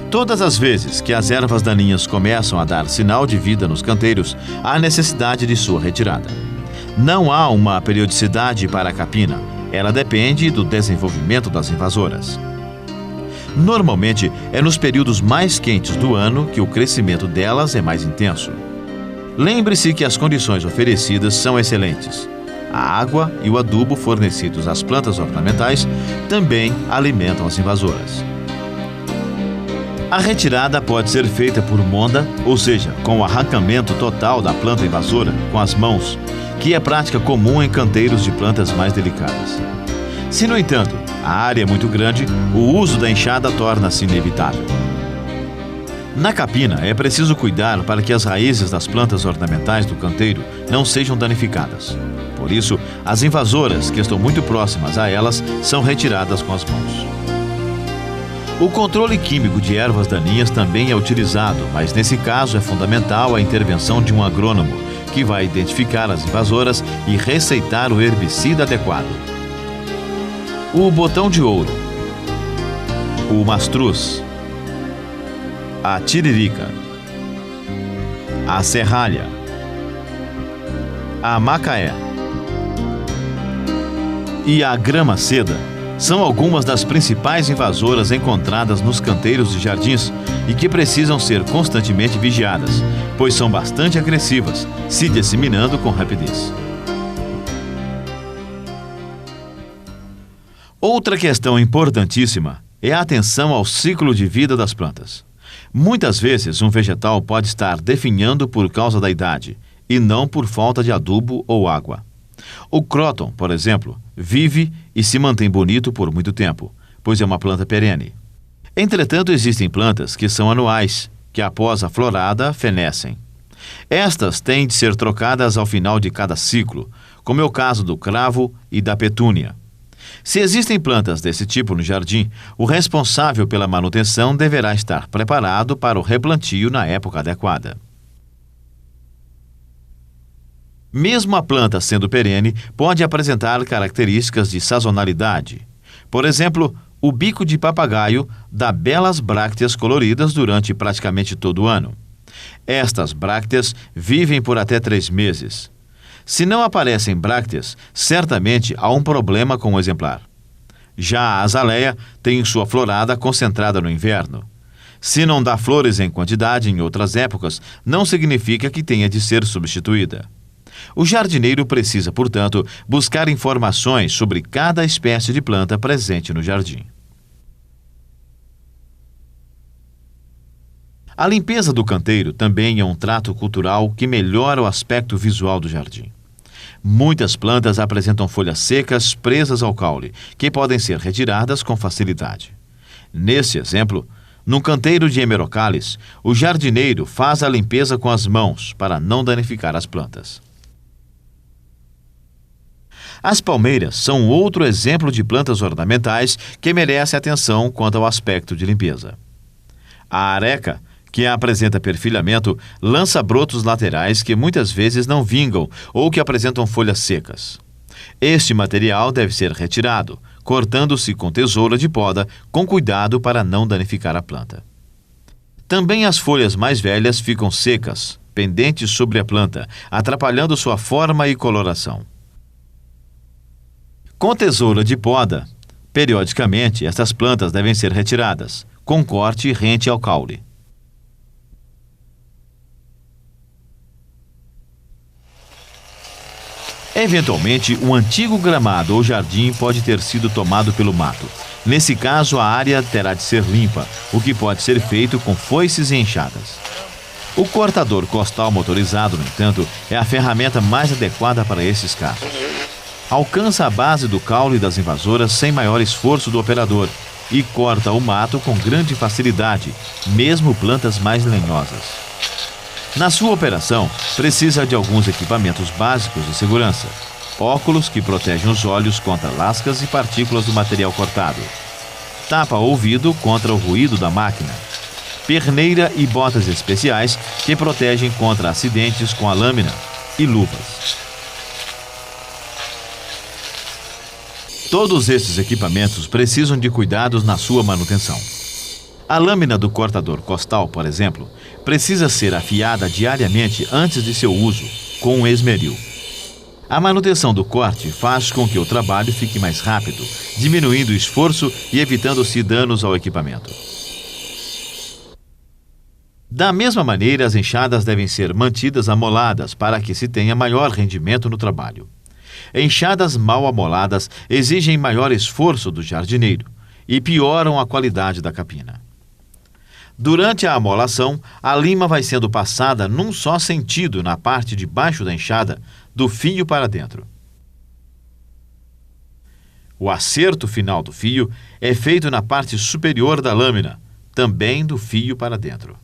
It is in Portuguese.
Todas as vezes que as ervas daninhas começam a dar sinal de vida nos canteiros, há necessidade de sua retirada. Não há uma periodicidade para a capina. Ela depende do desenvolvimento das invasoras. Normalmente, é nos períodos mais quentes do ano que o crescimento delas é mais intenso. Lembre-se que as condições oferecidas são excelentes. A água e o adubo fornecidos às plantas ornamentais também alimentam as invasoras. A retirada pode ser feita por monda, ou seja, com o arrancamento total da planta invasora com as mãos, que é prática comum em canteiros de plantas mais delicadas. Se, no entanto, a área é muito grande, o uso da enxada torna-se inevitável. Na capina, é preciso cuidar para que as raízes das plantas ornamentais do canteiro não sejam danificadas. Por isso, as invasoras, que estão muito próximas a elas, são retiradas com as mãos. O controle químico de ervas daninhas também é utilizado, mas nesse caso é fundamental a intervenção de um agrônomo, que vai identificar as invasoras e receitar o herbicida adequado. O botão de ouro, o mastruz, a tiririca, a serralha, a macaé e a grama-seda são algumas das principais invasoras encontradas nos canteiros de jardins e que precisam ser constantemente vigiadas, pois são bastante agressivas, se disseminando com rapidez. Outra questão importantíssima é a atenção ao ciclo de vida das plantas. Muitas vezes, um vegetal pode estar definhando por causa da idade e não por falta de adubo ou água. O cróton, por exemplo, vive e se mantém bonito por muito tempo, pois é uma planta perene. Entretanto, existem plantas que são anuais, que após a florada fenecem. Estas têm de ser trocadas ao final de cada ciclo, como é o caso do cravo e da petúnia. Se existem plantas desse tipo no jardim, o responsável pela manutenção deverá estar preparado para o replantio na época adequada. Mesmo a planta sendo perene, pode apresentar características de sazonalidade. Por exemplo, o bico de papagaio dá belas brácteas coloridas durante praticamente todo o ano. Estas brácteas vivem por até 3 meses. Se não aparecem brácteas, certamente há um problema com o exemplar. Já a azaleia tem sua florada concentrada no inverno. Se não dá flores em quantidade em outras épocas, não significa que tenha de ser substituída. O jardineiro precisa, portanto, buscar informações sobre cada espécie de planta presente no jardim. A limpeza do canteiro também é um trato cultural que melhora o aspecto visual do jardim. Muitas plantas apresentam folhas secas presas ao caule, que podem ser retiradas com facilidade. Nesse exemplo, num canteiro de hemerocallis, o jardineiro faz a limpeza com as mãos para não danificar as plantas. As palmeiras são outro exemplo de plantas ornamentais que merece atenção quanto ao aspecto de limpeza. A areca, que apresenta perfilhamento, lança brotos laterais que muitas vezes não vingam ou que apresentam folhas secas. Este material deve ser retirado, cortando-se com tesoura de poda, com cuidado para não danificar a planta. Também as folhas mais velhas ficam secas, pendentes sobre a planta, atrapalhando sua forma e coloração. Com tesoura de poda, periodicamente, estas plantas devem ser retiradas, com corte rente ao caule. Eventualmente, um antigo gramado ou jardim pode ter sido tomado pelo mato. Nesse caso, a área terá de ser limpa, o que pode ser feito com foices e enxadas. O cortador costal motorizado, no entanto, é a ferramenta mais adequada para esses casos. Alcança a base do caule das invasoras sem maior esforço do operador e corta o mato com grande facilidade, mesmo plantas mais lenhosas. Na sua operação, precisa de alguns equipamentos básicos de segurança: óculos que protegem os olhos contra lascas e partículas do material cortado, tapa-ouvido contra o ruído da máquina, perneira e botas especiais que protegem contra acidentes com a lâmina e luvas. Todos esses equipamentos precisam de cuidados na sua manutenção. A lâmina do cortador costal, por exemplo, precisa ser afiada diariamente antes de seu uso, com um esmeril. A manutenção do corte faz com que o trabalho fique mais rápido, diminuindo o esforço e evitando-se danos ao equipamento. Da mesma maneira, as enxadas devem ser mantidas amoladas para que se tenha maior rendimento no trabalho. Enxadas mal amoladas exigem maior esforço do jardineiro e pioram a qualidade da capina. Durante a amolação, a lima vai sendo passada num só sentido na parte de baixo da enxada, do fio para dentro. O acerto final do fio é feito na parte superior da lâmina, também do fio para dentro.